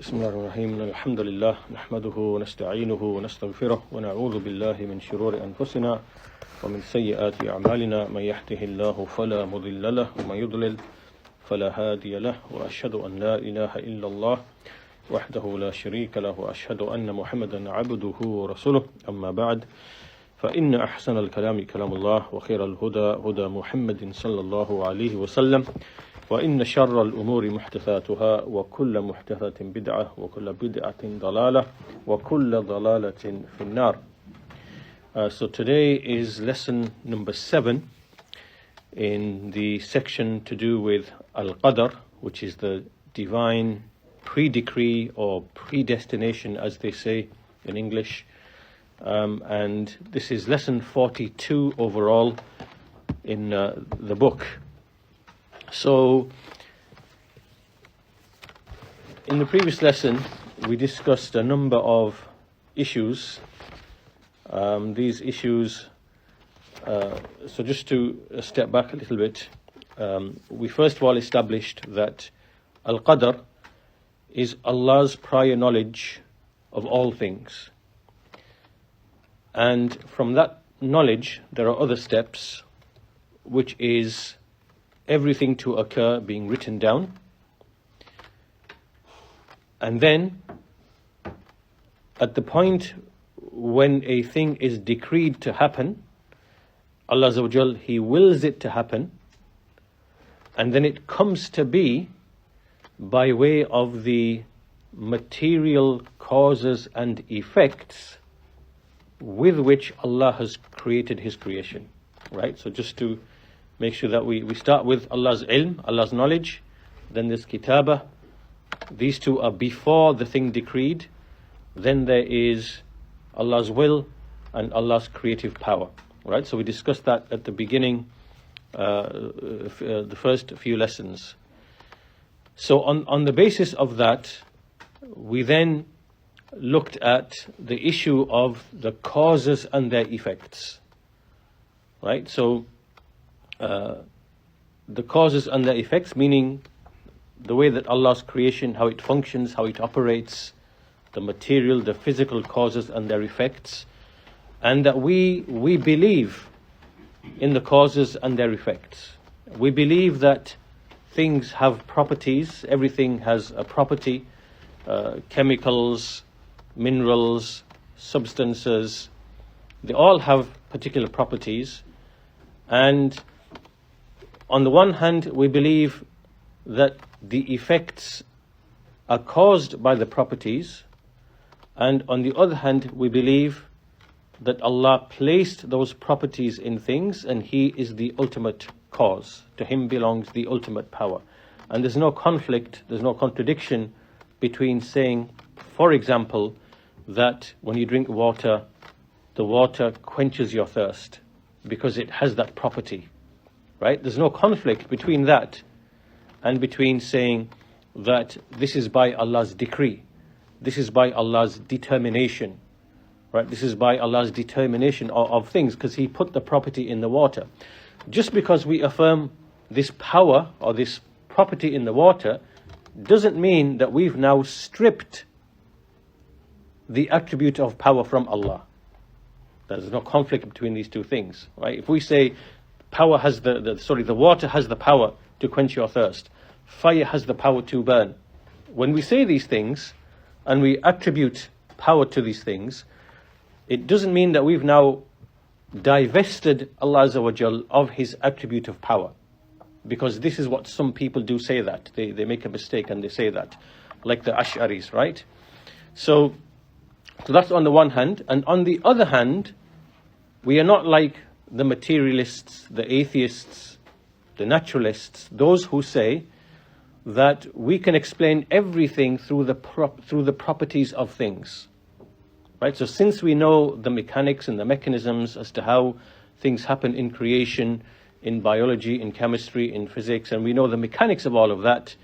بسم الله الرحمن الرحيم الحمد لله نحمده ونستعينه ونستغفره ونعوذ بالله من شرور أنفسنا ومن سيئات أعمالنا من يهده الله فلا مضل له ومن يضلل فلا هادي له وأشهد أن لا إله إلا الله وحده لا شريك له وأشهد أن محمدا عبده ورسوله أما بعد فإن أحسن الكلام كلام الله وخير الهدى هدى محمد صلى الله عليه وسلم وإن شر الأمور محدثاتها وكل محدثة بدعة وكل بدعة ضلالة وكل ضلالة في النار. So today is lesson number 7 in the section to do with Al-Qadr, which is the divine pre-decree or predestination, as they say in English. And this is lesson 42 overall in the book. So, in the previous lesson, we discussed a number of issues. These issues, so just to step back a little bit, we first of all established that Al-Qadr is Allah's prior knowledge of all things. And from that knowledge, there are other steps, which is everything to occur being written down, and then at the point when a thing is decreed to happen, Allah Azza wa Jal, He wills it to happen, and then it comes to be by way of the material causes and effects with which Allah has created His creation. Right? So just to make sure that we start with Allah's ilm, Allah's knowledge, then there's kitabah. These two are before the thing decreed. Then there is Allah's will and Allah's creative power. Right? So we discussed that at the beginning, the first few lessons. So on the basis of that, we then looked at the issue of the causes and their effects. Right? So the causes and their effects, meaning the way that Allah's creation, how it functions, how it operates, the material, the physical causes and their effects, and that we believe in the causes and their effects. We believe that things have properties, everything has a property, chemicals, minerals, substances, they all have particular properties. And on the one hand, we believe that the effects are caused by the properties, and on the other hand, we believe that Allah placed those properties in things and He is the ultimate cause. To Him belongs the ultimate power. And there's no conflict, there's no contradiction between saying, for example, that when you drink water, the water quenches your thirst because it has that property. Right? There's no conflict between that and between saying that this is by Allah's decree. This is by Allah's determination. Right? This is by Allah's determination of things, because He put the property in the water. Just because we affirm this power or this property in the water doesn't mean that we've now stripped the attribute of power from Allah. There's no conflict between these two things. Right? If we say power has the water has the power to quench your thirst, fire has the power to burn. When we say these things and we attribute power to these things, it doesn't mean that we've now divested Allah Azza wa Jal of His attribute of power. Because this is what some people do say that. They make a mistake and they say that. Like the Ash'aris, right? So that's on the one hand. And on the other hand, we are not like the materialists, the atheists, the naturalists, those who say that we can explain everything through the properties of things. Right? So since we know the mechanics and the mechanisms as to how things happen in creation, in biology, in chemistry, in physics, and we know the mechanics of all of that,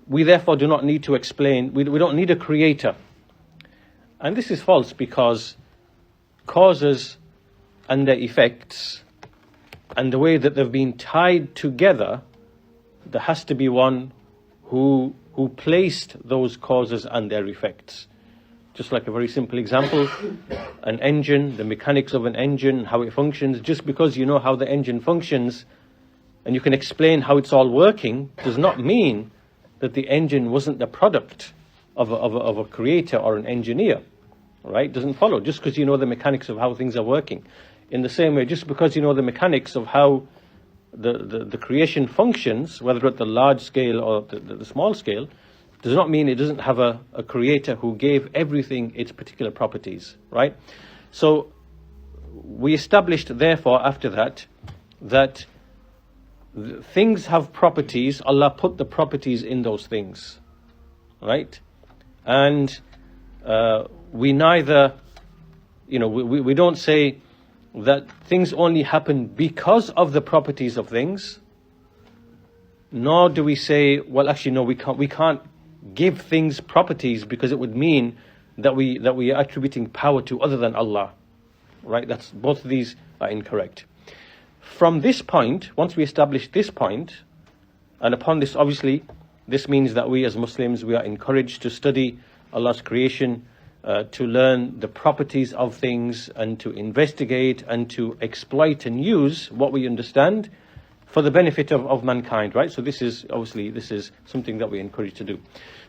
we therefore do not need to explain, we don't need a creator. And this is false, because causes and their effects and the way that they've been tied together, there has to be one who who placed those causes and their effects. Just like a very simple example, an engine, the mechanics of an engine, how it functions. Just because you know how the engine functions and you can explain how it's all working does not mean that the engine wasn't the product of a creator or an engineer, right? Doesn't follow just because you know the mechanics of how things are working. In the same way, just because you know the mechanics of how the creation functions, whether at the large scale or the small scale, does not mean it doesn't have a creator who gave everything its particular properties, right? So we established, therefore, after that things have properties. Allah put the properties in those things, right? And we neither, we don't say that things only happen because of the properties of things, nor do we say, well, actually, no, we can't give things properties, because it would mean that we are attributing power to other than Allah, right? That's, both of these are incorrect. From this point, once we establish this point, and upon this, obviously, this means that we as Muslims, we are encouraged to study Allah's creation, to learn the properties of things, and to investigate and to exploit and use what we understand for the benefit of mankind, right? So this is something that we encourage to do.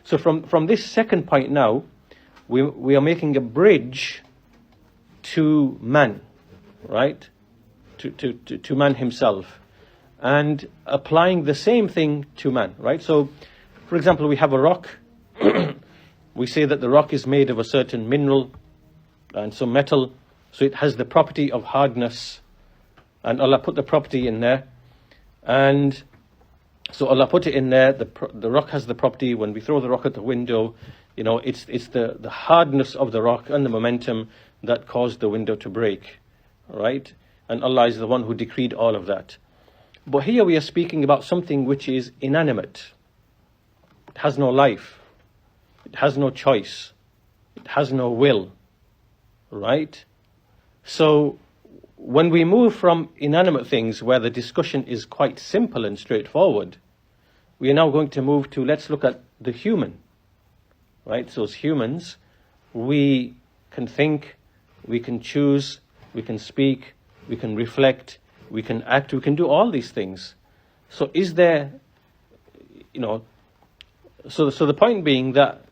So from this second point now, we are making a bridge to man, right? To man himself, and applying the same thing to man, right? So, for example, we have a rock. We say that the rock is made of a certain mineral and some metal, so it has the property of hardness, and Allah put the property in there. And so Allah put it in there. The rock has the property. When we throw the rock at the window, it's the hardness of the rock and the momentum that caused the window to break, right? And Allah is the one who decreed all of that. But here we are speaking about something which is inanimate. It has no life. It has no choice. It has no will, right? So when we move from inanimate things, where the discussion is quite simple and straightforward, we are now going to move to, let's look at the human, right? So as humans, we can think, we can choose, we can speak, we can reflect, we can act, we can do all these things. So is there, so the point being that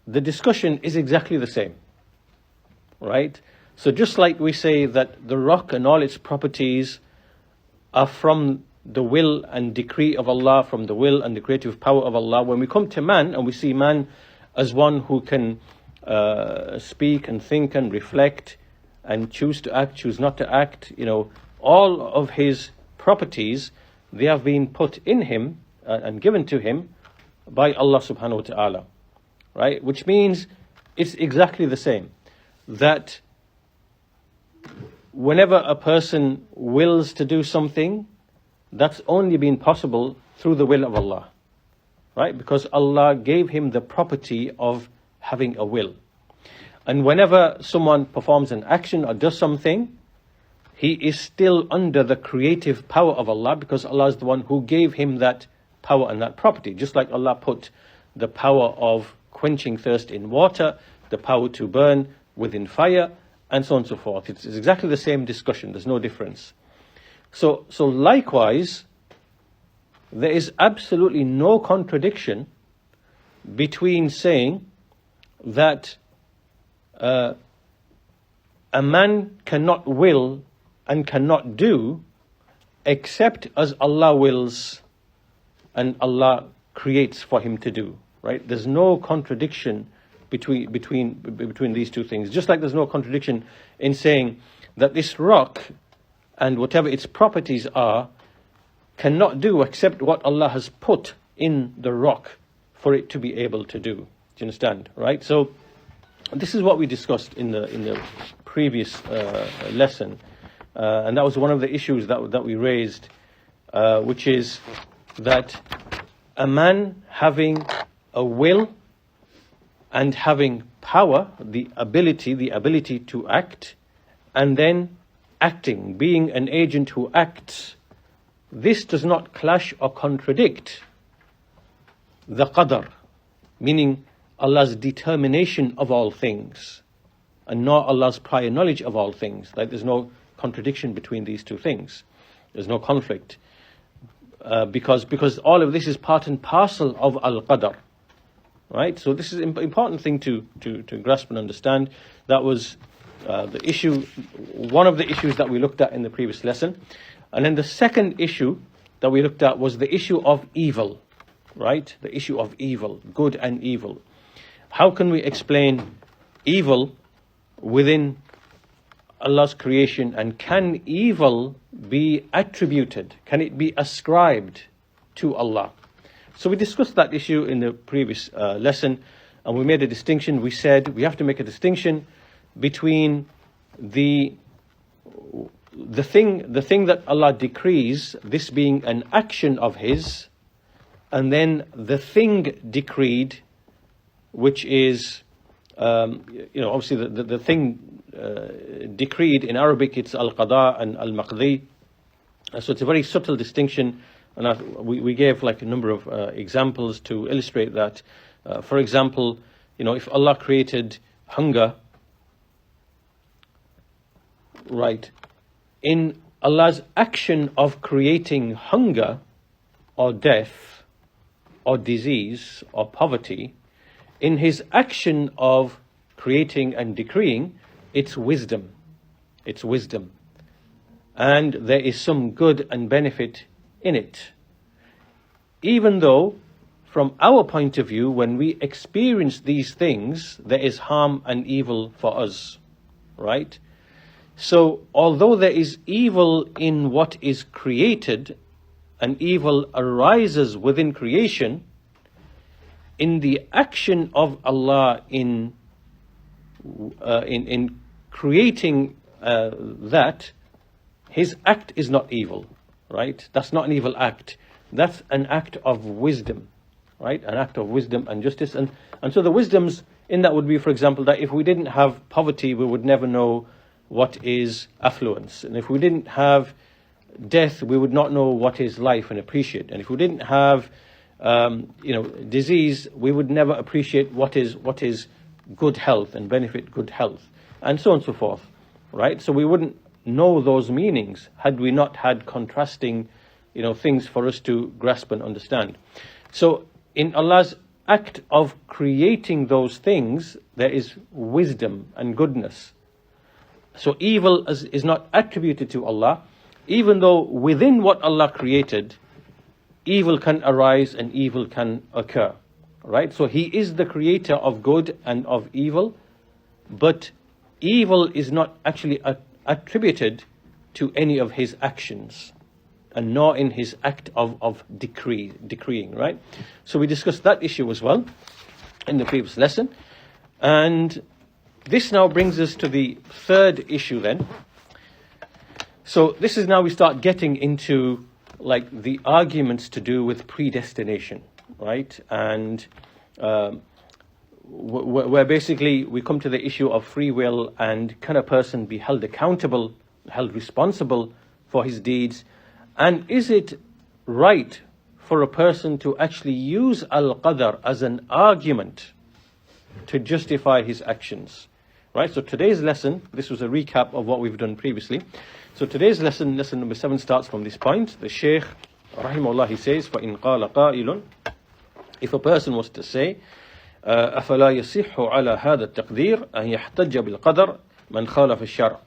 the discussion is exactly the same, right? So just like we say that the rock and all its properties are from the will and decree of Allah, from the will and the creative power of Allah, when we come to man and we see man as one who can speak and think and reflect and choose to act, choose not to act, all of his properties, they have been put in him and given to him by Allah subhanahu wa ta'ala, right? Which means it's exactly the same, that whenever a person wills to do something, that's only been possible through the will of Allah, right? Because Allah gave him the property of having a will. And whenever someone performs an action or does something, he is still under the creative power of Allah, because Allah is the one who gave him that power and that property. Just like Allah put the power of quenching thirst in water, the power to burn within fire, and so on and so forth. It's exactly the same discussion. There's no difference. So likewise, there is absolutely no contradiction between saying that a man cannot will and cannot do except as Allah wills and Allah creates for him to do, right? There's no contradiction between these two things. Just like there's no contradiction in saying that this rock and whatever its properties are cannot do except what Allah has put in the rock for it to be able to do. Do you understand? Right? So this is what we discussed in the previous lesson, and that was one of the issues that we raised, which is that a man having a will and having power, the ability to act, and then acting, being an agent who acts, this does not clash or contradict the qadr, meaning Allah's determination of all things, and not Allah's prior knowledge of all things. Like, there's no contradiction between these two things. There's no conflict. Because all of this is part and parcel of al-qadr. Right? So this is an important thing to grasp and understand. That was the issue, one of the issues that we looked at in the previous lesson. And then the second issue that we looked at was the issue of evil. Right? The issue of evil, good and evil. How can we explain evil within Allah's creation, and can evil be attributed? Can it be ascribed to Allah? So we discussed that issue in the previous lesson, and we made a distinction. We said we have to make a distinction between the thing that Allah decrees, this being an action of His, and then the thing decreed, which is, obviously the thing decreed in Arabic, it's al-qada and al-maqdi. So it's a very subtle distinction, and we gave like a number of examples to illustrate that. For example, if Allah created hunger, right, in Allah's action of creating hunger or death or disease or poverty, in His action of creating and decreeing, it's wisdom. It's wisdom. And there is some good and benefit in it. Even though, from our point of view, when we experience these things, there is harm and evil for us. Right? So, although there is evil in what is created, and evil arises within creation, in the action of Allah in creating that, His act is not evil, right? That's not an evil act. That's an act of wisdom, right? An act of wisdom and justice. And so the wisdoms in that would be, for example, that if we didn't have poverty, we would never know what is affluence. And if we didn't have death, we would not know what is life and appreciate. And if we didn't have disease, we would never appreciate what is good health and benefit good health, and so on and so forth, right? So we wouldn't know those meanings had we not had contrasting, things for us to grasp and understand. So in Allah's act of creating those things, there is wisdom and goodness. So evil is not attributed to Allah, even though within what Allah created, evil can arise and evil can occur, right? So He is the creator of good and of evil, but evil is not actually attributed to any of His actions, and nor in His act of decreeing, right? So we discussed that issue as well in the previous lesson. And this now brings us to the third issue then. So this is now we start getting into like the arguments to do with predestination, right? And where basically we come to the issue of free will, and can a person be held accountable, held responsible for his deeds? And is it right for a person to actually use al-qadr as an argument to justify his actions? Right, so today's lesson, this was a recap of what we've done previously. So today's lesson number 7, starts from this point. The Shaykh, rahimahullah, he says, فَإِنْ قَالَ قَائِلٌ, if a person was to say, أَفَلَا يَصِحُّ عَلَى هَذَا التَّقْدِيرِ أَنْ يَحْتَجَّ بِالْقَدَرِ مَنْ خَالَفَ الشَّرْعَ.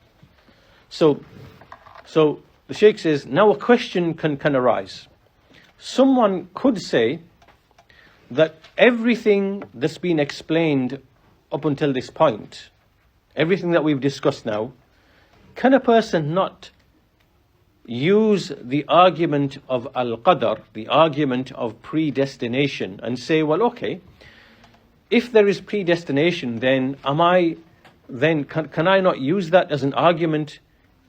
So the Shaykh says, now a question can arise. Someone could say that everything that's been explained up until this point, everything that we've discussed now, can a person not use the argument of al-qadr, the argument of predestination, and say, well, okay, if there is predestination, then can I not use that as an argument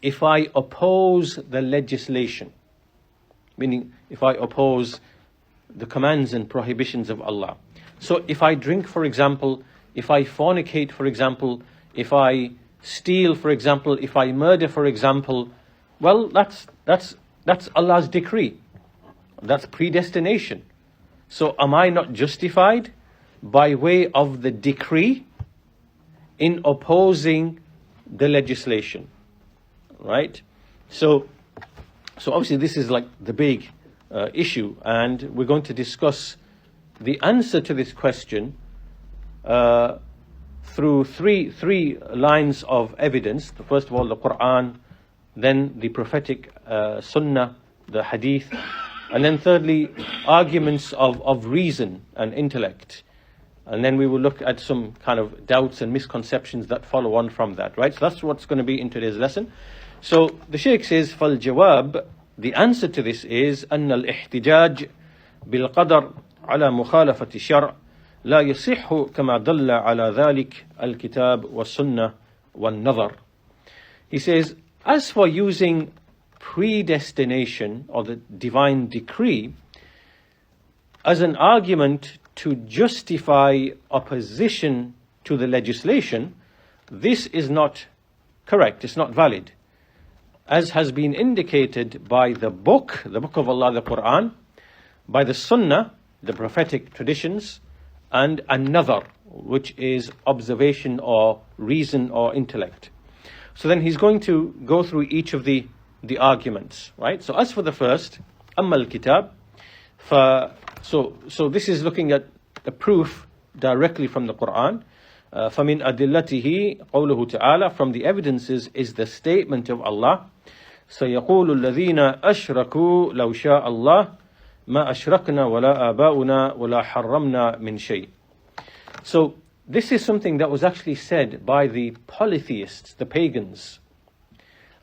if I oppose the legislation? Meaning, if I oppose the commands and prohibitions of Allah. So if I drink, for example, if I fornicate, for example, if I steal, for example, if I murder, for example, well, that's Allah's decree. That's predestination. So am I not justified by way of the decree in opposing the legislation, right? So obviously this is like the big issue, and we're going to discuss the answer to this question through three lines of evidence. First of all, the Quran, then the prophetic Sunnah, the Hadith, and then thirdly, arguments of reason and intellect. And then we will look at some kind of doubts and misconceptions that follow on from that, right? So that's what's going to be in today's lesson. So the Shaykh says, فَالْجَوَابِ, the answer to this is أن الاحتجاج بالقدر على مخالفة الشرع لا يصح كما دل على ذلك الكتاب والسنة والنظر. He says, as for using predestination or the divine decree as an argument to justify opposition to the legislation, this is not correct, it's not valid, as has been indicated by the book of Allah, the Quran, by the Sunnah, the prophetic traditions, and another, which is observation or reason or intellect. So then he's going to go through each of the arguments, right? So as for the first, أما الكتاب, so this is looking at a proof directly from the Quran. فَمِنْ أَدِلَّتِهِ قَوْلُهُ تَعَالَى, from the evidences is the statement of Allah, سَيَقُولُ الَّذِينَ أَشْرَكُوا لَوْ شَاءَ اللَّهُ مَا أَشْرَكْنَا وَلَا آبَاؤُنَا وَلَا حَرَّمْنَا مِنْ شَيْءٍ. So this is something that was actually said by the polytheists, the pagans,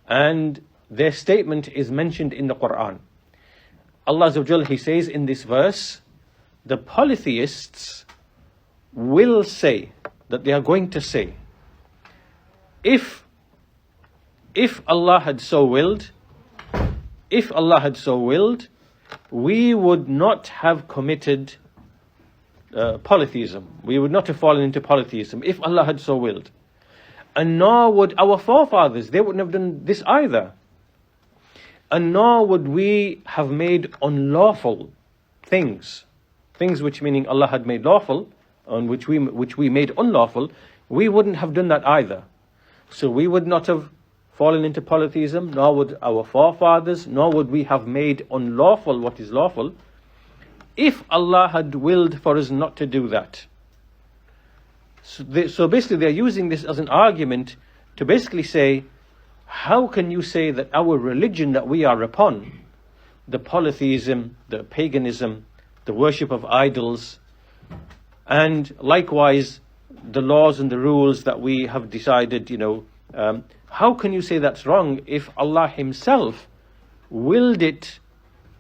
and their statement is mentioned in the Quran. Allah Azza wa Jal, He says in this verse, the polytheists will say, that they are going to say, if Allah had so willed, we would not have committed polytheism. We would not have fallen into polytheism if Allah had so willed. And nor would our forefathers, they wouldn't have done this either. And nor would we have made unlawful things which meaning Allah had made lawful, and which we made unlawful, we wouldn't have done that either. So we would not have fallen into polytheism, nor would our forefathers, nor would we have made unlawful what is lawful, if Allah had willed for us not to do that. So basically they're using this as an argument to basically say, how can you say that our religion that we are upon, the polytheism, the paganism, the worship of idols, and likewise the laws and the rules that we have decided, how can you say that's wrong if Allah Himself willed it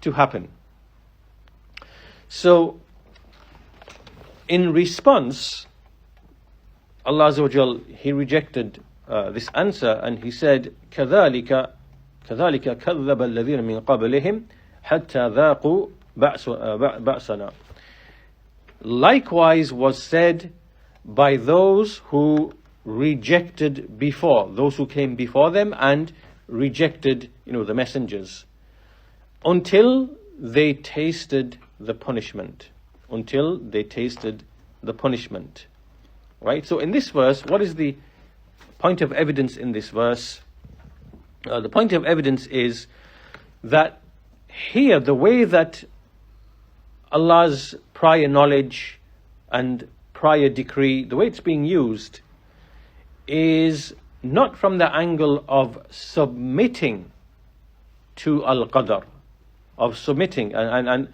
to happen? So in response, Allah Azza wa Jal, He rejected this answer, and He said, كَذَلِكَ كَذَّبَ الَّذِينَ مِنْ قَبْلِهِمْ حَتَّى ذَاقُوا بَأْسَنَا. Likewise was said by those who rejected before, those who came before them and rejected, the messengers, until they tasted the punishment. Right? So in this verse, what is the point of evidence in this verse? The point of evidence is that here, the way that Allah's prior knowledge and prior decree, the way it's being used, is not from the angle of submitting to al-qadr, of submitting and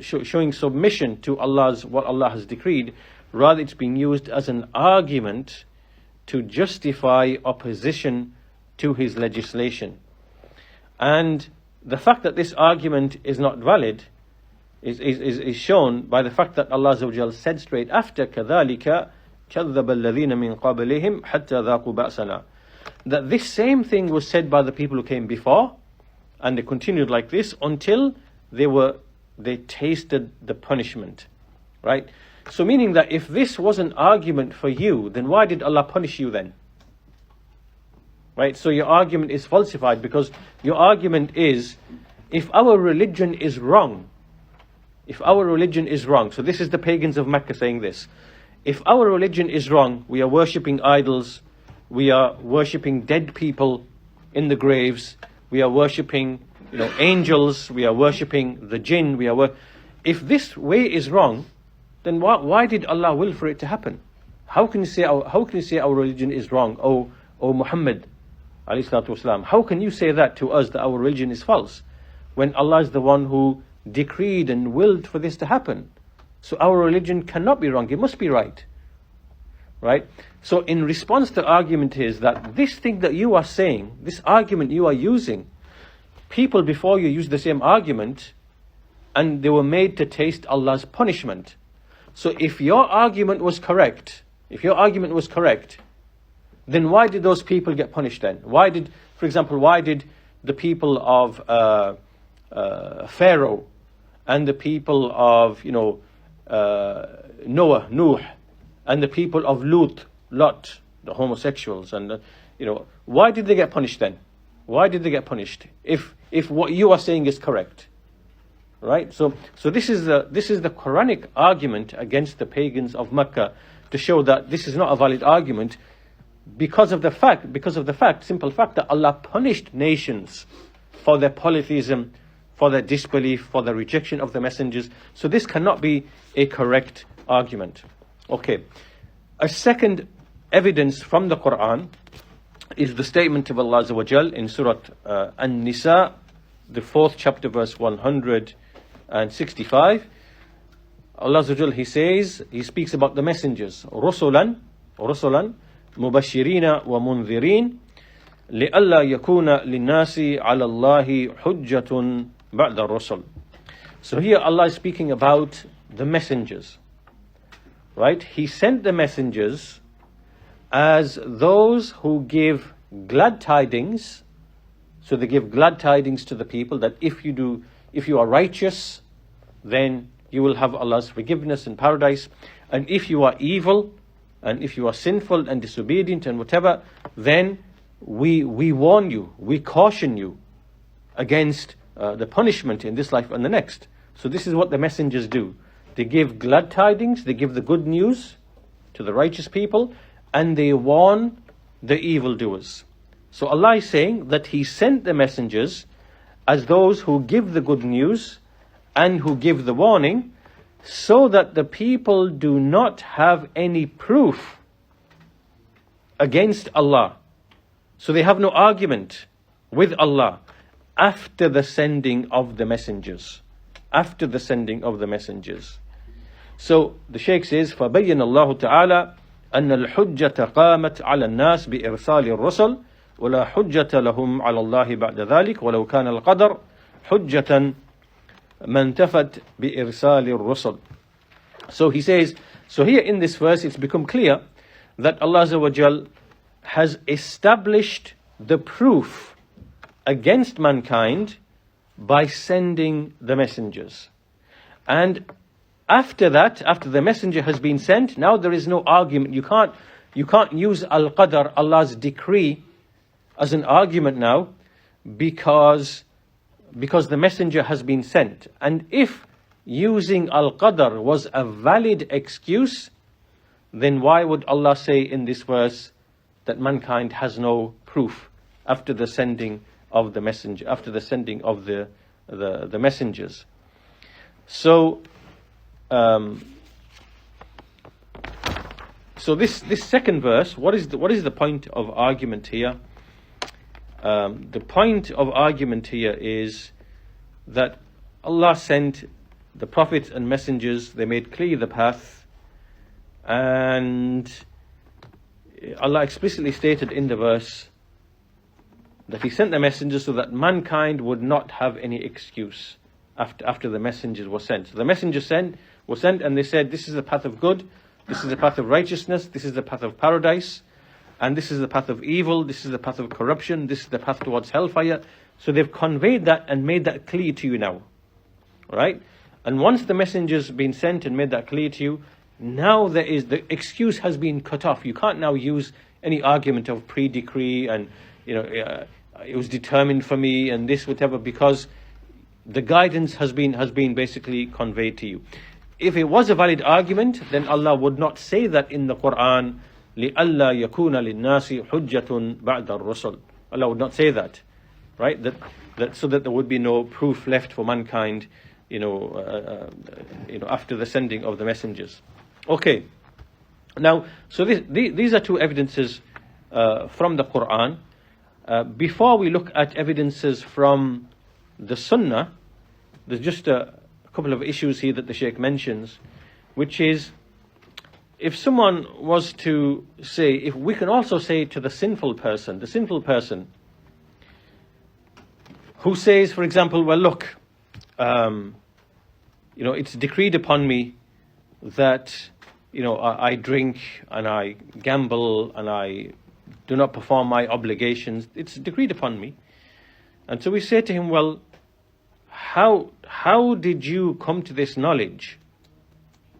showing submission to what Allah has decreed. Rather, it's being used as an argument to justify opposition to His legislation. And the fact that this argument is not valid is shown by the fact that Allah Azza wa Jal said straight after, كَذَلِكَ كَذَّبَ الَّذِينَ مِنْ قَبْلِهِمْ حَتَّى ذَاقُوا بَأْسَنَا, that this same thing was said by the people who came before, and they continued like this until they tasted the punishment, right? So meaning that if this was an argument for you, then why did Allah punish you then? Right? So your argument is falsified, because your argument is, if our religion is wrong, if our religion is wrong, so this is the pagans of Mecca saying this, if our religion is wrong, we are worshipping idols, we are worshipping dead people in the graves, we are worshipping, angels, we are worshipping the jinn, if this way is wrong, then why did Allah will for it to happen? How can you say our religion is wrong, O Muhammad alayhi salatu wasalam? How can you say that to us, that our religion is false, when Allah is the one who decreed and willed for this to happen? So our religion cannot be wrong, it must be right. Right? So in response, the argument is that this thing that you are saying, this argument you are using, people before you used the same argument and they were made to taste Allah's punishment. So if your argument was correct, then why did those people get punished then? For example, why did the people of Pharaoh and the people of Nuh, and the people of Lot, the homosexuals, and why did they get punished then? Why did they get punished if what you are saying is correct? Right? So this is the Quranic argument against the pagans of Mecca, to show that this is not a valid argument because of the simple fact that Allah punished nations for their polytheism, for their disbelief, for their rejection of the messengers. So this cannot be a correct argument. Okay. A second evidence from the Quran is the statement of Allah Azza wa Jal in Surah An-Nisa, the 4th chapter, verse 165. Allah Azza wa Jal, He speaks about the messengers. Rusulan, mubashirina wa munzirin, li'alla yakuna linnasi ala Allahi hujjatun ba'da rusul. So here Allah is speaking about the messengers. Right? He sent the messengers as those who give glad tidings. So they give glad tidings to the people that if you are righteous, then you will have Allah's forgiveness in paradise. And if you are evil, and if you are sinful and disobedient and whatever, then we warn you, we caution you against the punishment in this life and the next. So this is what the messengers do. They give glad tidings, they give the good news to the righteous people, and they warn the evildoers. So Allah is saying that He sent the messengers as those who give the good news and who give the warning, so that the people do not have any proof against Allah. So they have no argument with Allah after the sending of the messengers. After the sending of the messengers. So the Shaykh says, فَبَيَّنَ اللَّهُ تَعَالَى أَنَّ الْحُجَّةَ قَامَتْ عَلَى النَّاسِ بِإِرْسَالِ الرُّسُلِ وَلَا حُجَّةَ لَهُمْ عَلَى اللَّهِ بَعْدَ ذَلِكَ وَلَوْ كَانَ الْقَدَرُ حُجَّةً مَنْ تَفَتْ بِإِرْسَالِ الرُّسُلِ. So he says, so here in this verse it's become clear that Allah Azza wa Jal has established the proof against mankind by sending the messengers. And after that, after the messenger has been sent, now there is no argument. You can't use al-qadar, Allah's decree, as an argument now, because the messenger has been sent. And if using al-qadar was a valid excuse, then why would Allah say in this verse that mankind has no proof after the sending of the messenger, after the sending of the messengers? So this second verse, what is the point of argument here? The point of argument here is that Allah sent the prophets and messengers, they made clear the path, and Allah explicitly stated in the verse that He sent the messengers so that mankind would not have any excuse after the messengers were sent. So the messengers were sent and they said, this is the path of good, this is the path of righteousness, this is the path of paradise, and this is the path of evil, this is the path of corruption, this is the path towards hellfire. So they've conveyed that and made that clear to you now. Right? And once the messengers been sent and made that clear to you, now the excuse has been cut off. You can't now use any argument of pre-decree and it was determined for me and this, whatever, because the guidance has been basically conveyed to you. If it was a valid argument, then Allah would not say that in the Quran, لِأَلَّا يَكُونَ لِلنَّاسِ حُجَّةٌ بَعْدَ الرُّسُلِ. Allah would not say that, right? That so that there would be no proof left for mankind, after the sending of the messengers. Okay. Now, so these are two evidences from the Quran. Before we look at evidences from the Sunnah, there's just a couple of issues here that the Shaykh mentions, which is, if someone was to say, if we can also say to the sinful person who says, for example, well, look, it's decreed upon me that, I drink and I gamble and I do not perform my obligations. It's decreed upon me. And so we say to him, well, how did you come to this knowledge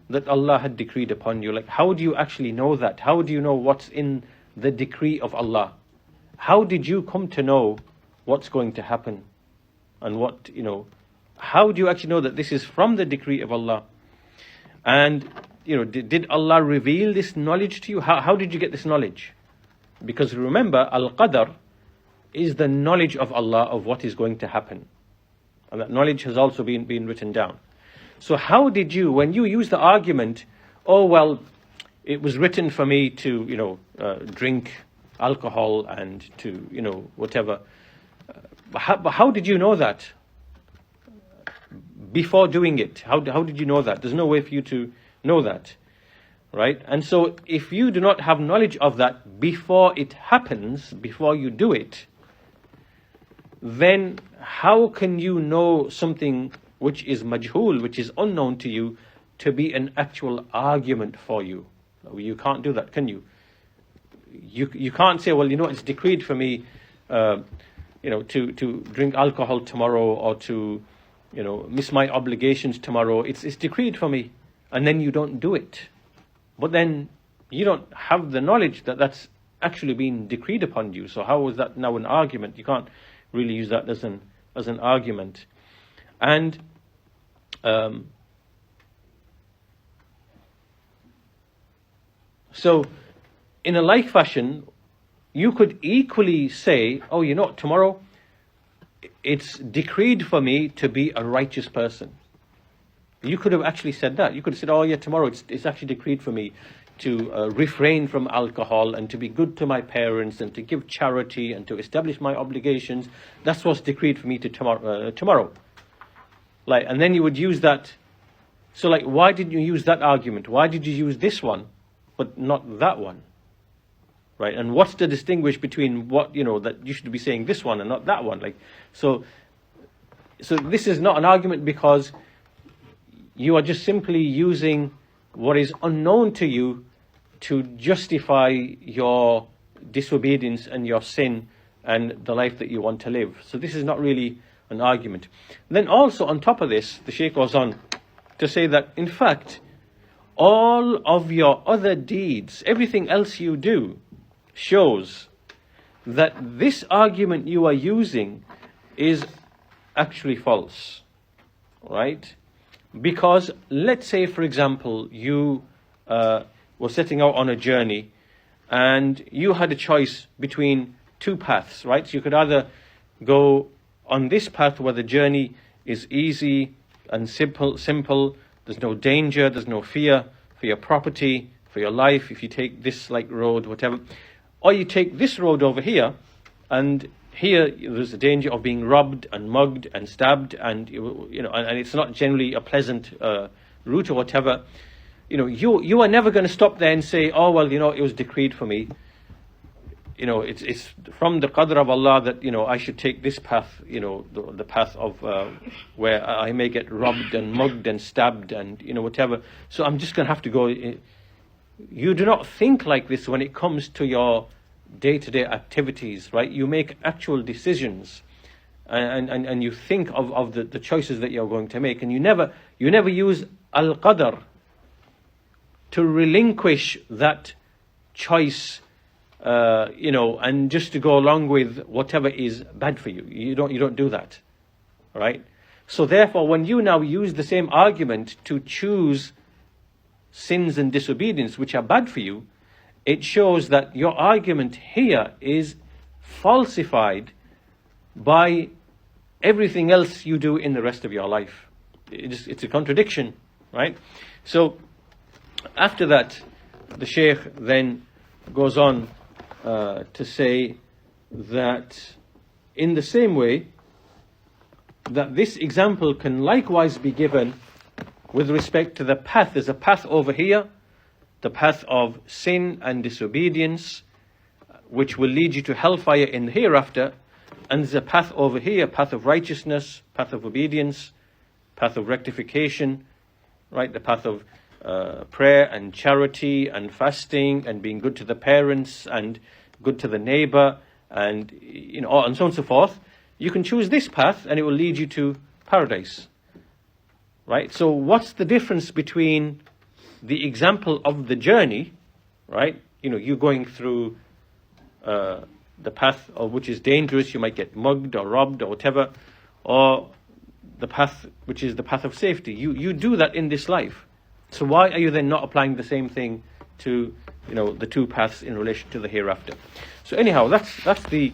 that Allah had decreed upon you? Like, how do you actually know that? How do you know what's in the decree of Allah? How did you come to know what's going to happen? And how do you actually know that this is from the decree of Allah? And, did Allah reveal this knowledge to you? How did you get this knowledge? Because remember, al-qadr is the knowledge of Allah of what is going to happen. And that knowledge has also been written down. So how did you, when you use the argument, oh, well, it was written for me to, drink alcohol and to, whatever. But how did you know that before doing it? How did you know that? There's no way for you to know that, right? And so if you do not have knowledge of that before it happens, before you do it, then how can you know something which is majhul, which is unknown to you, to be an actual argument for you? You can't do that, can you? You can't say, well, it's decreed for me, to drink alcohol tomorrow, or to, miss my obligations tomorrow. It's decreed for me, and then you don't do it. But then you don't have the knowledge that that's actually been decreed upon you. So how is that now an argument? You can't really use that as an argument. And so in a like fashion, you could equally say, oh, tomorrow it's decreed for me to be a righteous person. You could have actually said that. You could have said, oh yeah, tomorrow it's actually decreed for me to refrain from alcohol and to be good to my parents and to give charity and to establish my obligations. That's what's decreed for me to tomorrow. Like, and then you would use that. So like, why didn't you use that argument? Why did you use this one, but not that one? Right? And what's the distinguish between what, that you should be saying this one and not that one? Like, so this is not an argument, because you are just simply using what is unknown to you to justify your disobedience and your sin and the life that you want to live. So this is not really an argument. Then also on top of this, the Shaykh goes on to say that, in fact, all of your other deeds, everything else you do, shows that this argument you are using is actually false, right? Because let's say, for example, you were setting out on a journey and you had a choice between two paths, right? So you could either go on this path where the journey is easy and simple, there's no danger, there's no fear for your property, for your life, if you take this road, whatever. Or you take this road over here, and here there's a danger of being robbed and mugged and stabbed, and and it's not generally a pleasant route or whatever. You are never going to stop there and say, oh well, it was decreed for me. It's from the qadr of Allah that I should take this path, the path of where I may get robbed and mugged and stabbed and whatever. So I'm just going to have to go. You do not think like this when it comes to your day-to-day activities, right? You make actual decisions, and you think of the choices that you're going to make, and you never use al-qadr to relinquish that choice, and just to go along with whatever is bad for you. You don't do that, right? So therefore, when you now use the same argument to choose sins and disobedience which are bad for you, it shows that your argument here is falsified by everything else you do in the rest of your life. It's a contradiction, right? So after that, the Shaykh then goes on to say that in the same way that this example can likewise be given with respect to the path. There's a path over here, the path of sin and disobedience, which will lead you to hellfire in the hereafter. And there's a path over here, path of righteousness, path of obedience, path of rectification, right? The path of prayer and charity and fasting and being good to the parents and good to the neighbor and and so on and so forth. You can choose this path and it will lead you to paradise, right? So what's the difference between the example of the journey, right? You're going through the path of which is dangerous, you might get mugged or robbed or whatever, or the path which is the path of safety. You do that in this life. So why are you then not applying the same thing to the two paths in relation to the hereafter? So anyhow, that's the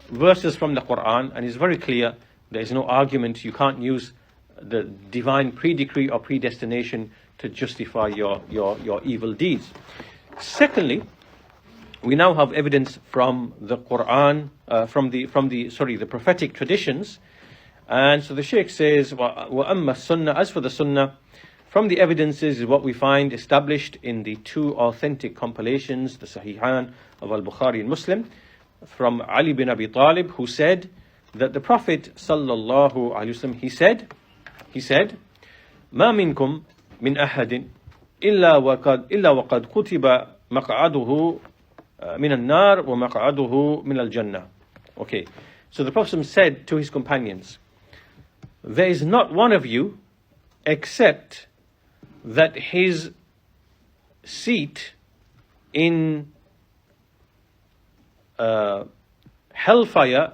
verses from the Quran, and it's very clear. There is no argument. You can't use the divine pre-decree or predestination to justify your evil deeds. Secondly, we now have evidence from the Quran, from the prophetic traditions, and so the Shaykh says, وَأَمَّا السُنَّةِ, as for the Sunnah, from the evidences is what we find established in the two authentic compilations, the Sahihan of Al-Bukhari and Muslim, from Ali bin Abi Talib, who said that the Prophet sallallahu alaihi wasallam, he said, مَا مِنْكُمْ مِنْ أَحَدٍ إِلَّا وَقَدْ كُتِبَ مَقْعَدُهُ مِنَ النَّارِ وَمَقْعَدُهُ مِنَ الْجَنَّةِ. Okay, so the Prophet said to his companions, there is not one of you except that his seat in hellfire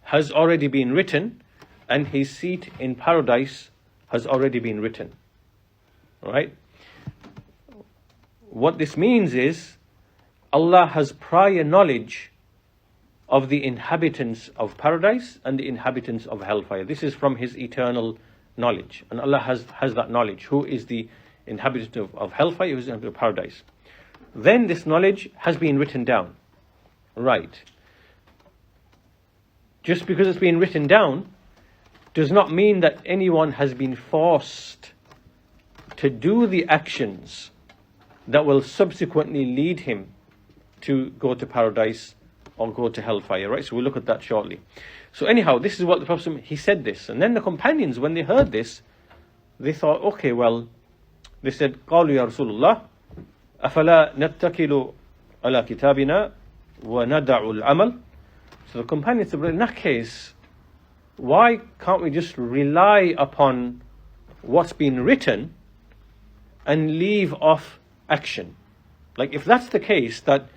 has already been written, and his seat in paradise has already been written. Right? What this means is Allah has prior knowledge of the inhabitants of paradise and the inhabitants of hellfire. This is from His eternal knowledge, and Allah has that knowledge. Who is the inhabitant of hellfire? Who is the inhabitant of paradise? Then this knowledge has been written down. Right. Just because it's been written down does not mean that anyone has been forced to do the actions that will subsequently lead him to go to paradise or go to hellfire, right? So we'll look at that shortly. So anyhow, this is what the Prophet, he said this. And then the companions, when they heard this, they thought, okay, well, they said, قالوا يا رسول الله أفلا نتكل على كتابنا وندع العمل. So the companions said, well, in that case, why can't we just rely upon what's been written and leave off action? Like, if that's the case, that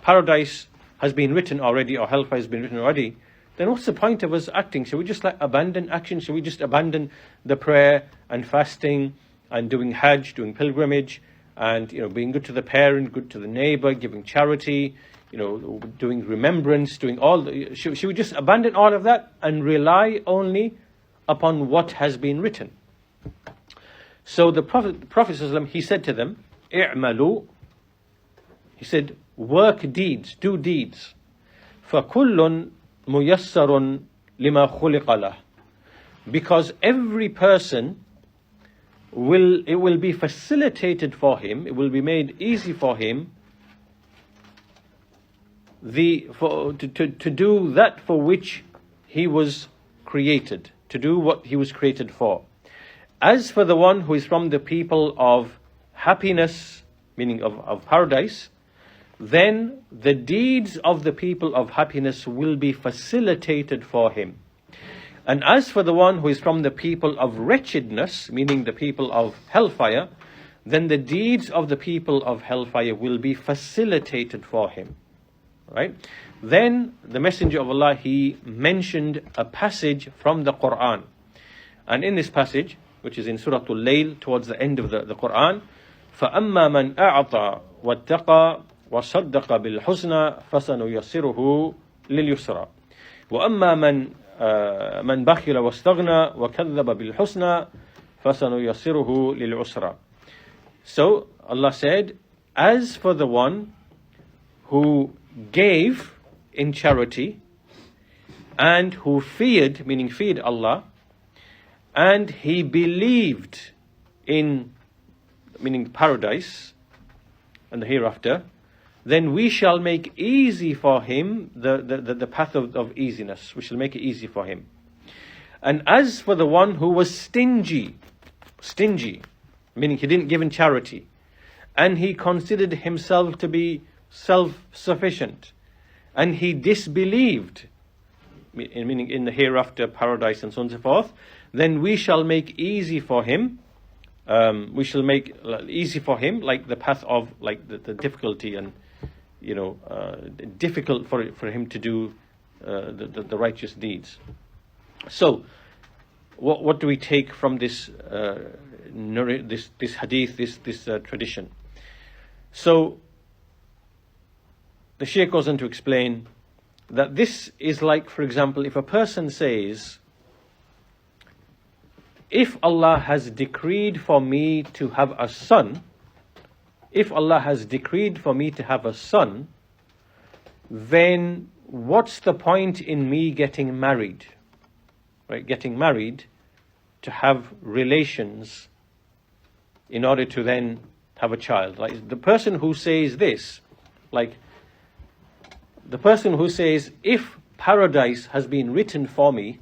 paradise has been written already or hellfire has been written already, then what's the point of us acting? Should we just abandon action? Should we just abandon the prayer and fasting and doing hajj, doing pilgrimage, and being good to the parent, good to the neighbor, giving charity, doing remembrance, doing all should we just abandon all of that and rely only upon what has been written? So the Prophet ﷺ, he said to them, i'malu, he said, work deeds, do deeds. فَكُلٌّ مُيَسَّرٌ لِمَا خُلِقَ لَهُ. Because every person it will be facilitated for him, it will be made easy for him to do that for which he was created, to do what he was created for. As for the one who is from the people of happiness, meaning of paradise, then the deeds of the people of happiness will be facilitated for him. And as for the one who is from the people of wretchedness, meaning the people of hellfire, then the deeds of the people of hellfire will be facilitated for him. Right? Then the Messenger of Allah, he mentioned a passage from the Quran. And in this passage, which is in Surah Al-Layl, towards the end of the Quran, فَأَمَّا مَنْ أَعْطَى وَاتَّقَى وَصَدَّقَ بِالْحُسْنَى فَسَنُيَسِّرُهُ لِلْيُسْرَى وَأَمَّا مَنْ بَخِلَ وَاسْتَغْنَى وَكَذَّبَ بِالْحُسْنَى فَسَنُيَسِّرُهُ لِلْعُسْرَى. So Allah said, as for the one who gave in charity and who feared, meaning feared Allah, and he believed in, meaning paradise and the hereafter, then we shall make easy for him the path of easiness. We shall make it easy for him. And as for the one who was stingy, meaning he didn't give in charity, and he considered himself to be self-sufficient, and he disbelieved, meaning in the hereafter, paradise, and so on and so forth, then we shall make easy for him. We shall make easy for him, like the path of, like the difficulty, and difficult for him to do the righteous deeds. So, what do we take from this hadith, this tradition? So, the Shaykh goes on to explain that this is like, for example, if a person says, if Allah has decreed for me to have a son, then what's the point in me getting married? Right? Getting married to have relations in order to then have a child. Like the person who says this, like the person who says, if paradise has been written for me,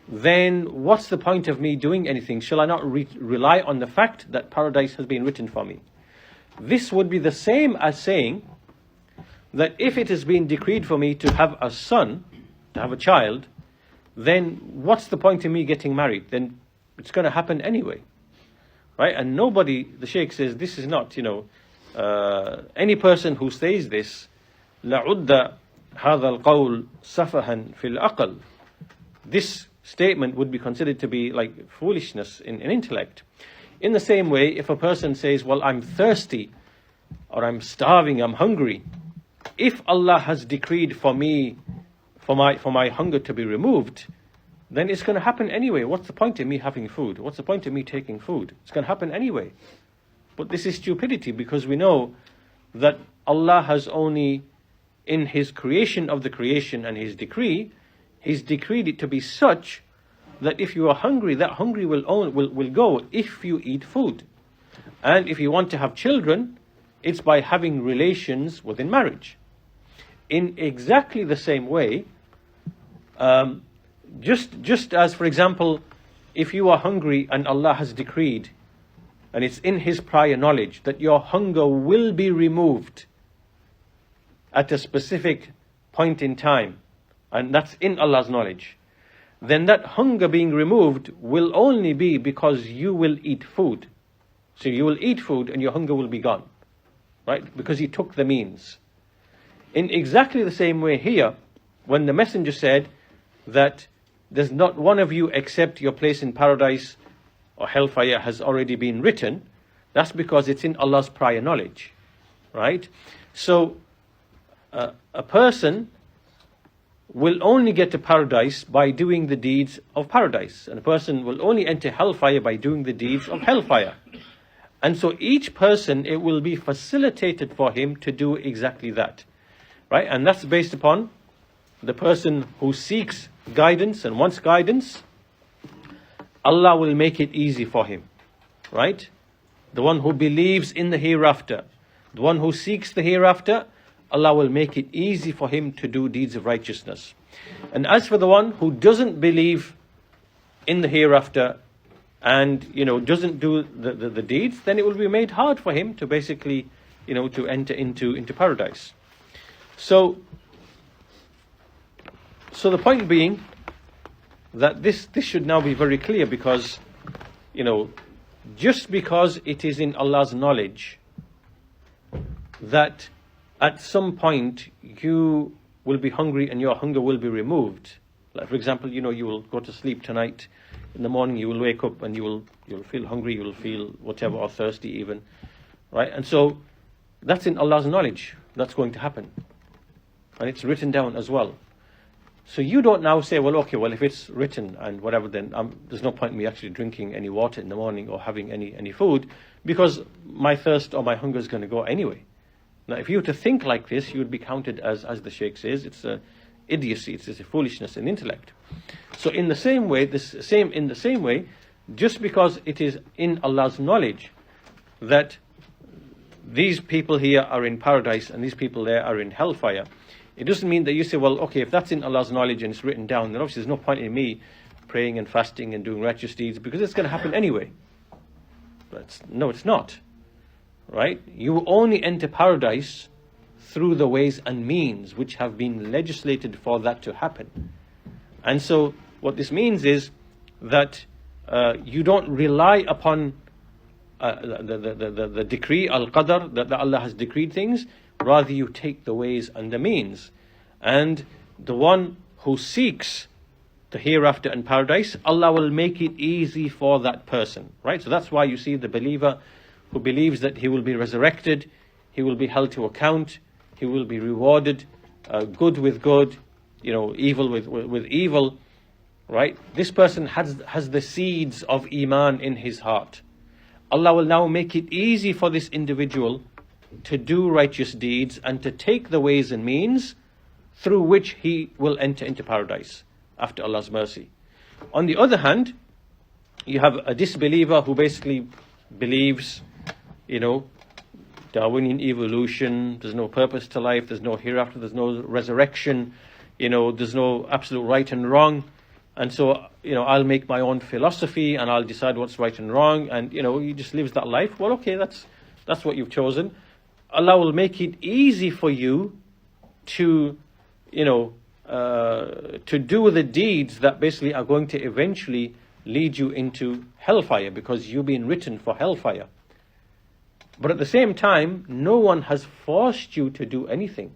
then what's the point of me doing anything? Shall I not rely on the fact that paradise has been written for me? This would be the same as saying that if it has been decreed for me to have a son, to have a child, then what's the point in me getting married? Then it's going to happen anyway. Right? And nobody, the Shaykh says, this is not, any person who says this, لَعُدَّ هَذَا الْقَوْلِ سَفَهًا فِي الْأَقْلِ. This statement would be considered to be like foolishness in intellect. In the same way, if a person says, well, I'm thirsty, or I'm starving, I'm hungry, if Allah has decreed for me, for my hunger to be removed, then it's going to happen anyway. What's the point in me having food? What's the point in me taking food? It's going to happen anyway. But this is stupidity, because we know that Allah has only, in His creation of the creation and His decree, He's decreed it to be such that if you are hungry, that hungry will go if you eat food. And if you want to have children, it's by having relations within marriage. In exactly the same way, just as, for example, if you are hungry and Allah has decreed, and it's in His prior knowledge that your hunger will be removed at a specific point in time, and that's in Allah's knowledge, then that hunger being removed will only be because you will eat food. So you will eat food and your hunger will be gone, right? Because He took the means. In exactly the same way here, when the Messenger said that there's not one of you except your place in paradise or hellfire has already been written, that's because it's in Allah's prior knowledge, right? So a person will only get to paradise by doing the deeds of paradise, and a person will only enter hellfire by doing the deeds of hellfire. And so each person, it will be facilitated for him to do exactly that, right? And that's based upon the person who seeks guidance and wants guidance. Allah will make it easy for him, right? The one who believes in the hereafter, the one who seeks the hereafter, Allah will make it easy for him to do deeds of righteousness. And as for the one who doesn't believe in the hereafter and doesn't do the deeds, then it will be made hard for him to basically to enter into paradise. So the point being that this should now be very clear, because just because it is in Allah's knowledge that at some point you will be hungry and your hunger will be removed, Like for example, you will go to sleep tonight. In the morning, you will wake up and you'll feel hungry. You will feel whatever, or thirsty even, right? And so that's in Allah's knowledge. That's going to happen, and it's written down as well. So you don't now say, well, okay, well, if it's written and whatever, then there's no point in me actually drinking any water in the morning or having any food, because my thirst or my hunger is going to go anyway. Now, if you were to think like this, you would be counted as the Shaykh says, it's a idiocy, it's a foolishness in intellect. So in the same way, just because it is in Allah's knowledge that these people here are in paradise and these people there are in hellfire, it doesn't mean that you say, well, okay, if that's in Allah's knowledge and it's written down, then obviously there's no point in me praying and fasting and doing righteous deeds, because it's going to happen anyway. No, it's not. Right? You only enter paradise through the ways and means which have been legislated for that to happen. And so what this means is that you don't rely upon the decree, al-qadr, that Allah has decreed things. Rather, you take the ways and the means. And the one who seeks the hereafter and paradise, Allah will make it easy for that person. Right? So that's why you see the believer who believes that he will be resurrected, he will be held to account, he will be rewarded, good with good, evil with evil, right? This person has the seeds of Iman in his heart. Allah will now make it easy for this individual to do righteous deeds and to take the ways and means through which he will enter into paradise after Allah's mercy. On the other hand, you have a disbeliever who basically believes, Darwinian evolution, there's no purpose to life, there's no hereafter, there's no resurrection, there's no absolute right and wrong. And so, I'll make my own philosophy and I'll decide what's right and wrong. And, he just lives that life. Well, okay, that's what you've chosen. Allah will make it easy for you to, to do the deeds that basically are going to eventually lead you into hellfire, because you've been written for hellfire. But at the same time, no one has forced you to do anything.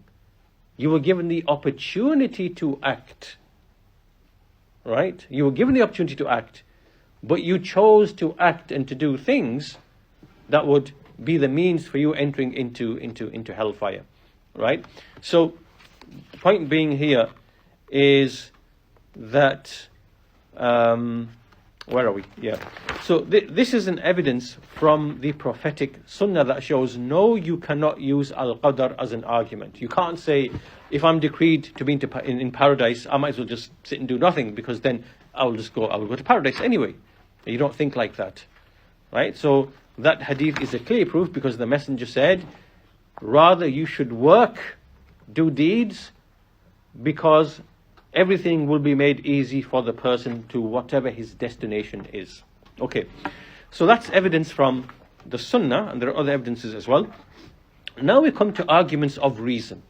You were given the opportunity to act. Right? You were given the opportunity to act, but you chose to act and to do things that would be the means for you entering into hellfire. Right? So, the point being here is that where are we? Yeah. So this is an evidence from the prophetic sunnah that shows, no, you cannot use al-qadr as an argument. You can't say, if I'm decreed to be in paradise, I might as well just sit and do nothing, because then I will go to paradise anyway. You don't think like that. Right? So that hadith is a clear proof, because the messenger said, rather you should work, do deeds, because everything will be made easy for the person to whatever his destination is. Okay, so that's evidence from the Sunnah, and there are other evidences as well. Now we come to arguments of reason.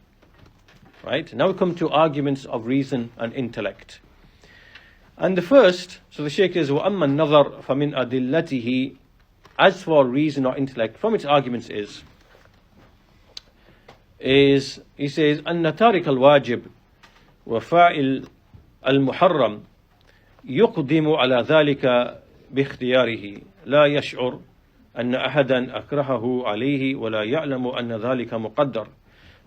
Right? Now we come to arguments of reason and intellect. And the first, so the Shaykh says, وَأَمَّا النَّظَرْ فَمِنْ أَدِلَّتِهِ, as for reason or intellect, from its arguments is he says, أَنَّ تَارِكَ الْوَاجِبِ وفاعل المحرم يقدم على ذلك باختياره لا يشعر أن أحدا أكرهه عليه ولا يعلم أن ذلك مقدر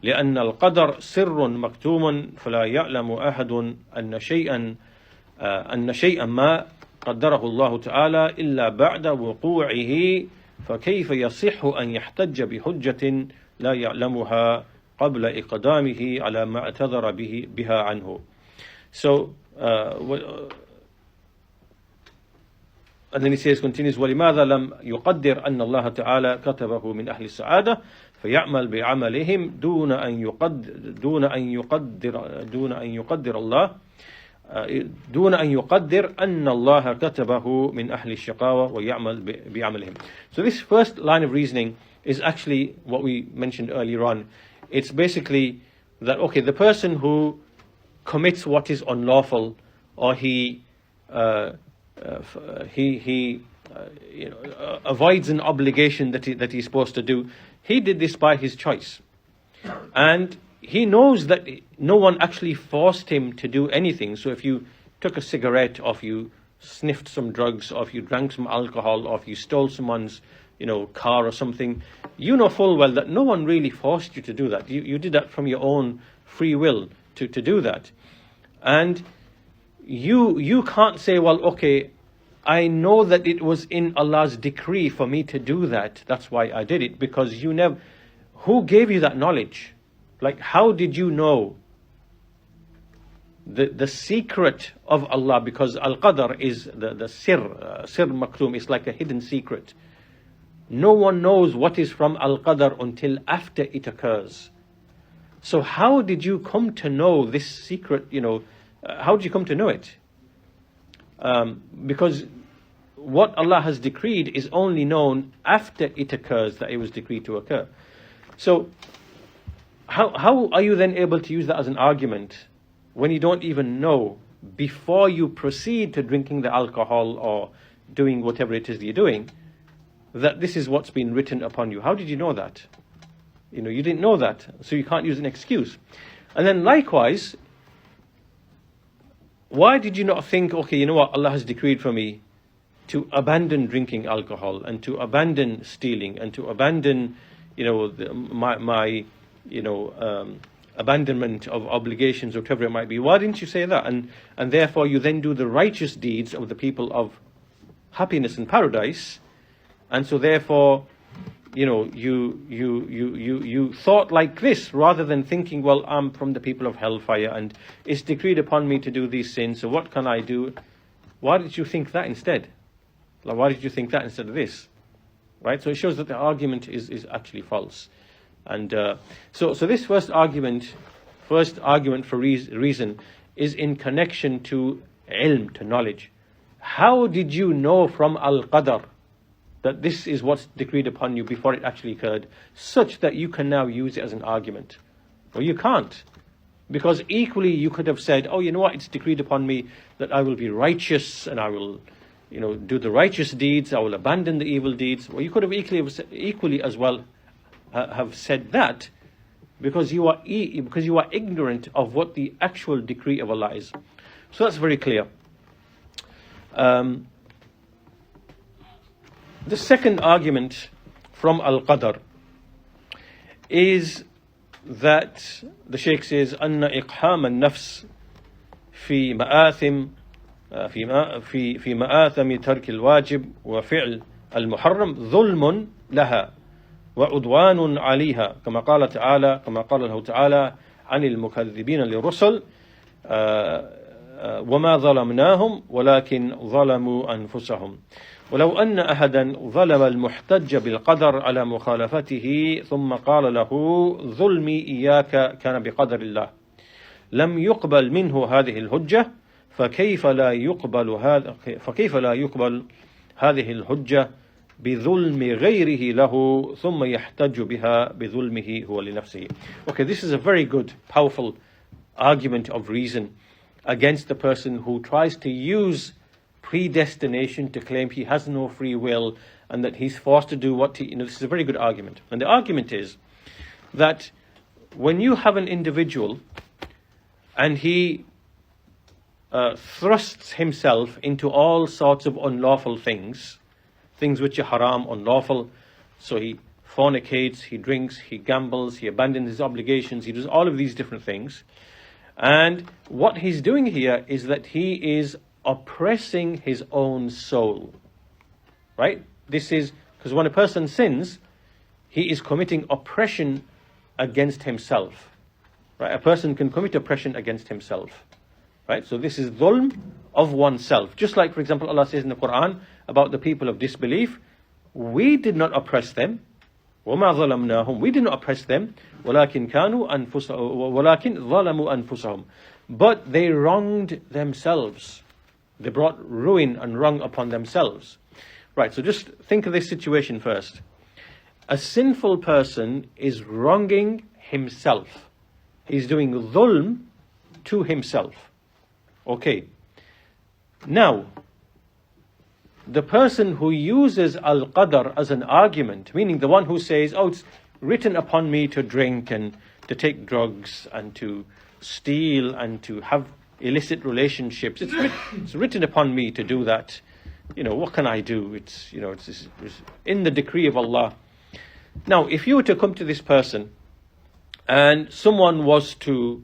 لأن القدر سر مكتوم فلا يعلم أحد أن شيئا ما قدره الله تعالى إلا بعد وقوعه فكيف يصح أن يحتج بحجة لا يعلمها قبل إقدامه على ما اعتذر بها عنه. So, and then he says, continues, ولماذا لم يقدر أن الله تعالى كتبه من أهل السعادة فيعمل بعملهم دون أن يقدر أن الله كتبه من أهل الشقاوة ويعمل بعملهم. So this first line of reasoning is actually what we mentioned earlier on. It's basically that, okay, the person who commits what is unlawful, or he avoids an obligation that he's supposed to do, he did this by his choice. And, he knows that no one actually forced him to do anything. So if you took a cigarette, or if you sniffed some drugs, or if you drank some alcohol, or if you stole someone's, car or something, you know full well that no one really forced you to do that. You did that from your own free will to do that. And you can't say, well, okay, I know that it was in Allah's decree for me to do that. That's why I did it. Because who gave you that knowledge? Like, how did you know the secret of Allah? Because Al-Qadr is the sir maktoum, is like a hidden secret. No one knows what is from Al-Qadr until after it occurs. So how did you come to know this secret, how did you come to know it? Because what Allah has decreed is only known after it occurs, that it was decreed to occur. So how are you then able to use that as an argument when you don't even know, before you proceed to drinking the alcohol or doing whatever it is that you're doing, that this is what's been written upon you? How did you know that? You didn't know that, so you can't use an excuse. And then likewise, why did you not think, okay, you know what, Allah has decreed for me to abandon drinking alcohol, and to abandon stealing, and to abandon, my abandonment of obligations, or whatever it might be. Why didn't you say that? And therefore you then do the righteous deeds of the people of happiness and paradise. And so therefore, you thought like this, rather than thinking, well, I'm from the people of hellfire, and it's decreed upon me to do these sins, so what can I do? Why did you think that instead? Like, why did you think that instead of this? Right? So it shows that the argument is actually false. And so this first argument for reason is in connection to ilm, to knowledge. How did you know from Al-Qadr that this is what's decreed upon you before it actually occurred, such that you can now use it as an argument? Well, you can't. Because equally you could have said, oh, you know what, it's decreed upon me that I will be righteous, and I will, do the righteous deeds, I will abandon the evil deeds. Well, you could have equally as well have said that, because you are ignorant of what the actual decree of Allah is. So that's very clear. The second argument from Al-Qadr is that the Shaykh says, أن إقحام النفس في مآثم في مآثم ترك الواجب وفعل المحرم ظلم لها وعدوان عليها، كما قال له تعالى عن المكذبين للرسل وما ظلمناهم ولكن ظلموا أنفسهم. ولو أن أحدا ظلم المحتج بالقدر على مخالفته ثم قال له ظلمي إياك كان بقدر الله لم يقبل منه هذه الحجة، فكيف لا يقبل هذه الحجة بظلم غيره له ثم يحتج بها بظلمه هو لنفسه. Okay, this is a very good, powerful argument of reason against the person who tries to use predestination to claim he has no free will and that he's forced to do what he... this is a very good argument. And the argument is that when you have an individual and he thrusts himself into all sorts of unlawful things which are haram, unlawful, so he fornicates, he drinks, he gambles, he abandons his obligations, he does all of these different things. And what he's doing here is that he is oppressing his own soul. Right? This is because when a person sins, he is committing oppression against himself. Right? A person can commit oppression against himself. Right? So this is dhulm of oneself. Just like, for example, Allah says in the Quran about the people of disbelief, we did not oppress them. وَمَا ظَلَمْنَاهُمْ, we did not oppress them. وَلَكِنْ ظَلَمُوا أَنفُسَهُمْ, but they wronged themselves. They brought ruin and wrong upon themselves. Right, so just think of this situation first. A sinful person is wronging himself. He's doing dhulm to himself. Okay. Now, the person who uses Al-Qadr as an argument, meaning the one who says, oh, it's written upon me to drink and to take drugs and to steal and to have illicit relationships. It's written upon me to do that. What can I do? It's in the decree of Allah. Now, if you were to come to this person and someone was to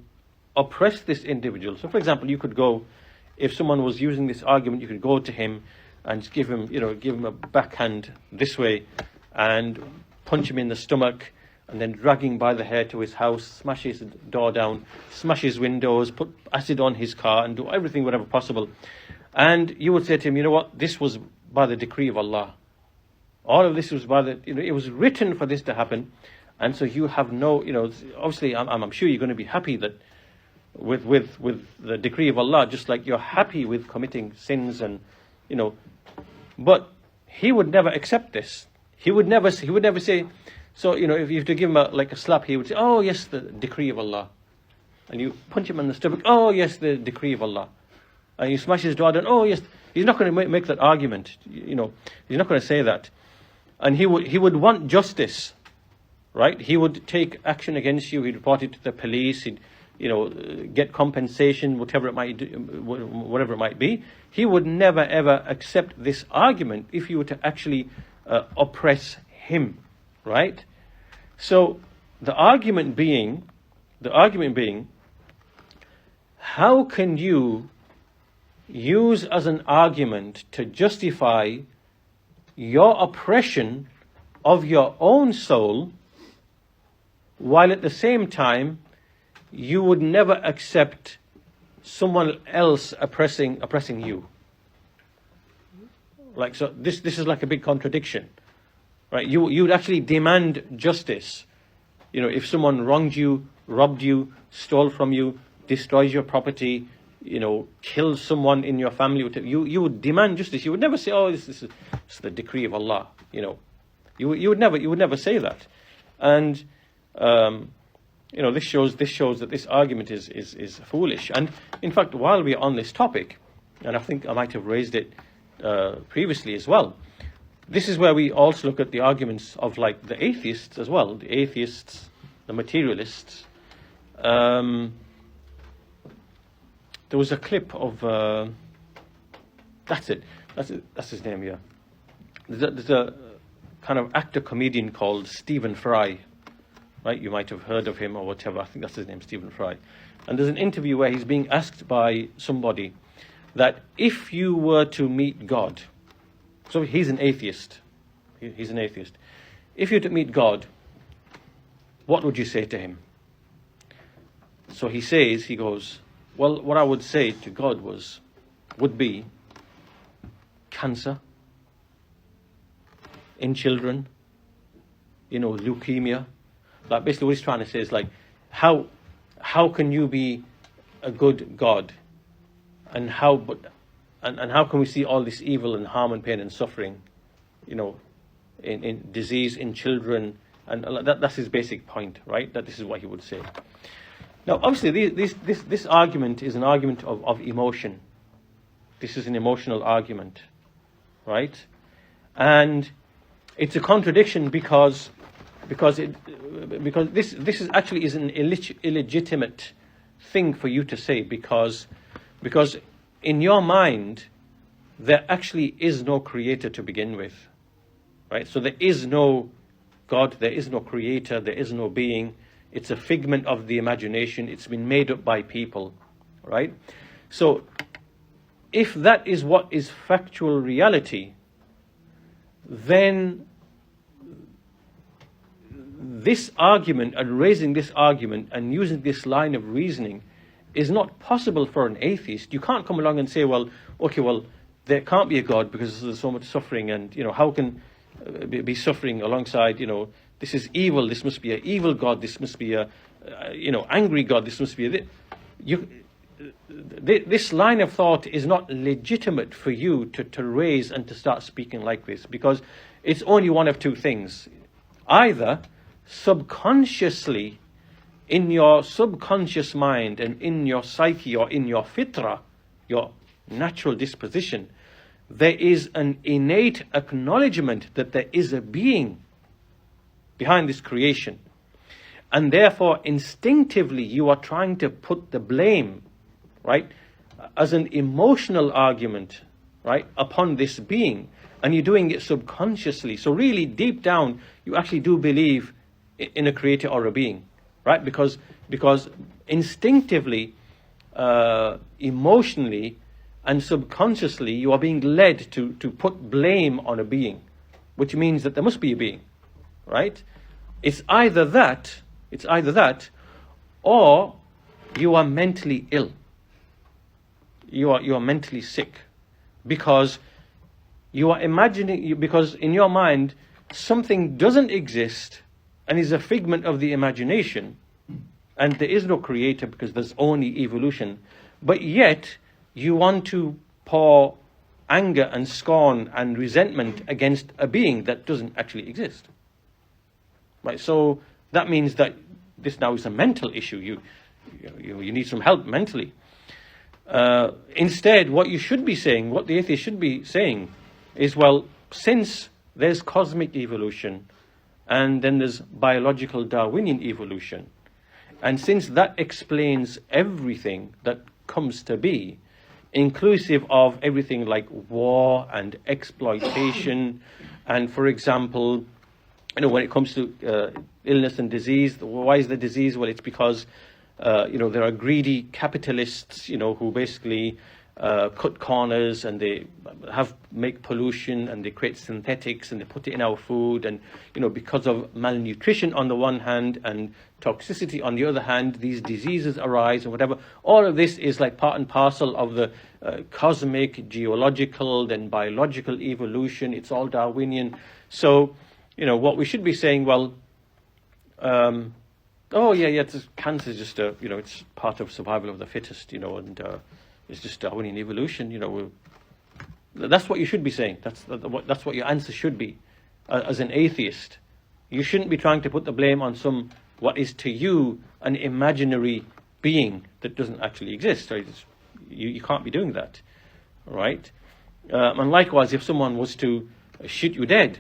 oppress this individual, so for example, you could go, if someone was using this argument, you could go to him and give him a backhand this way and punch him in the stomach, and then drag him by the hair to his house, smash his door down, smash his windows, put acid on his car, and do everything whatever possible. And you would say to him, you know what, this was by the decree of Allah. All of this was it was written for this to happen. And so you have no, obviously I'm sure you're going to be happy that with the decree of Allah, just like you're happy with committing sins and, but he would never accept this. He would never say, so, if you have to give him a slap, he would say, oh yes, the decree of Allah. And you punch him in the stomach, oh yes, the decree of Allah. And you smash his door down, oh yes. He's not going to make that argument, he's not going to say that. And he would want justice, right? He would take action against you, he'd report it to the police, he'd, get compensation, whatever it might be. He would never ever accept this argument if you were to actually oppress him, right? So the argument being, how can you use as an argument to justify your oppression of your own soul, while at the same time you would never accept someone else oppressing you? Like, so this is like a big contradiction, right? You would actually demand justice. If someone wronged you, robbed you, stole from you, destroys your property, kills someone in your family, you would demand justice. You would never say, oh, this is the decree of Allah. You would never say that. And this shows that this argument is foolish. And in fact, while we are on this topic, and I think I might have raised it previously as well, this is where we also look at the arguments of like the atheists as well, the atheists, the materialists. There was a clip of that's his name, yeah. There's a kind of actor comedian called Stephen Fry, right? You might have heard of him or whatever. I think that's his name, Stephen Fry. And there's an interview where he's being asked by somebody that if you were to meet God, so he's an atheist. He's an atheist. If you were to meet God, what would you say to him? So he goes, well, what I would say to God would be cancer in children, leukemia. Like basically what he's trying to say is like, how can you be a good God? And how can we see all this evil and harm and pain and suffering, in disease in children? And that's his basic point, right? That this is what he would say. Now, obviously, this argument is an argument of emotion. This is an emotional argument, right? And it's a contradiction because this is actually an illegitimate thing for you to say, because in your mind there actually is no creator to begin with, right? So there is no God, there is no creator, there is no being. It's a figment of the imagination. It's been made up by people, right? So if that is what is factual reality, then this argument and raising this argument and using this line of reasoning is not possible for an atheist. You can't come along and say, well, there can't be a God because there's so much suffering, and how can be suffering alongside, this is evil, this must be an evil God, this must be a angry God, this must be this line of thought is not legitimate for you to raise and to start speaking like this, because it's only one of two things. Either subconsciously, in your subconscious mind and in your psyche or in your fitra, your natural disposition, there is an innate acknowledgement that there is a being behind this creation. And therefore, instinctively, you are trying to put the blame, right, as an emotional argument, right, upon this being. And you're doing it subconsciously. So really, deep down, you actually do believe in a creator or a being, right? Because instinctively, emotionally, and subconsciously, you are being led to put blame on a being, which means that there must be a being, right? It's either that, or you are mentally ill. You are mentally sick, because you are imagining, because in your mind something doesn't exist and is a figment of the imagination, and there is no creator because there's only evolution, but yet you want to pour anger and scorn and resentment against a being that doesn't actually exist. Right? So that means that this now is a mental issue. You need some help mentally. Instead, what you should be saying, what the atheist should be saying, is, well, since there's cosmic evolution and then there's biological Darwinian evolution, and since that explains everything that comes to be, inclusive of everything like war and exploitation, and, for example, when it comes to illness and disease, why is there disease? Well, it's because there are greedy capitalists, who basically cut corners, and they make pollution, and they create synthetics, and they put it in our food, and because of malnutrition on the one hand and toxicity on the other hand, these diseases arise and whatever. All of this is like part and parcel of the cosmic, geological, then biological evolution. It's all Darwinian. So what we should be saying, well, cancer is just it's part of survival of the fittest, and it's just Darwinian evolution. That's what you should be saying. That's what your answer should be. As an atheist, you shouldn't be trying to put the blame on what is to you an imaginary being that doesn't actually exist. Right? You can't be doing that, right? And likewise, if someone was to shoot you dead,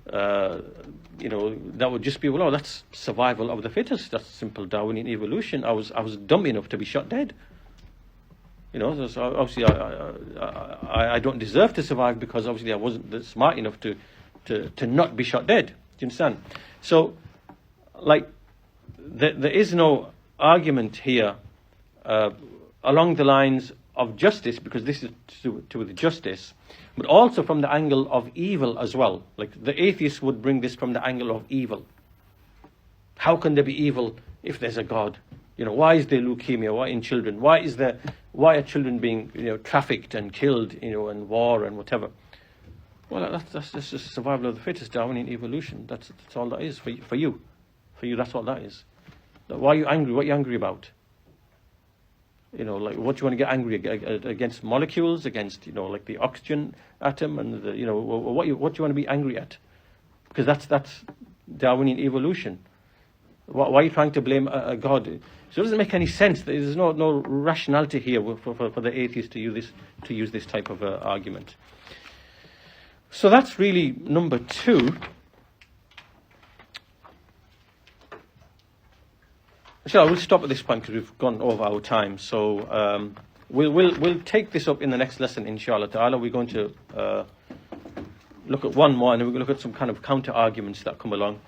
that would just be, well, that's survival of the fittest. That's simple Darwinian evolution. I was dumb enough to be shot dead. So obviously I don't deserve to survive because obviously I wasn't smart enough to not be shot dead. Do you understand? So, there is no argument here along the lines of justice, because this is to do with justice, but also from the angle of evil as well. Like the atheists would bring this from the angle of evil. How can there be evil if there's a God? Why is there leukemia? Why in children? Why are children being trafficked and killed? And war and whatever. Well, that's just survival of the fittest, Darwinian evolution. That's all that is for you. For you, that's all that is. Why are you angry? What are you angry about? What do you want to get angry against? Molecules, against the oxygen atom, and what do you want to be angry at? Because that's Darwinian evolution. Why are you trying to blame a God? So it doesn't make any sense. There's no rationality here for the atheist to use this type of argument. So that's really number 2. So we'll stop at this point because we've gone over our time. So we'll take this up in the next lesson, inshallah ta'ala. We're going to look at one more, and then we're going to look at some kind of counter arguments that come along.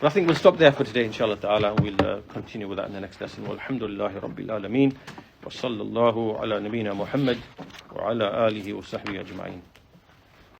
But I think we'll stop there for today, inshallah ta'ala, and we'll continue with that in the next lesson. Walhamdulillahi Rabbil Alameen. Wa sallallahu ala nabiyyina Muhammad wa ala alihi wa sahbihi ajma'in.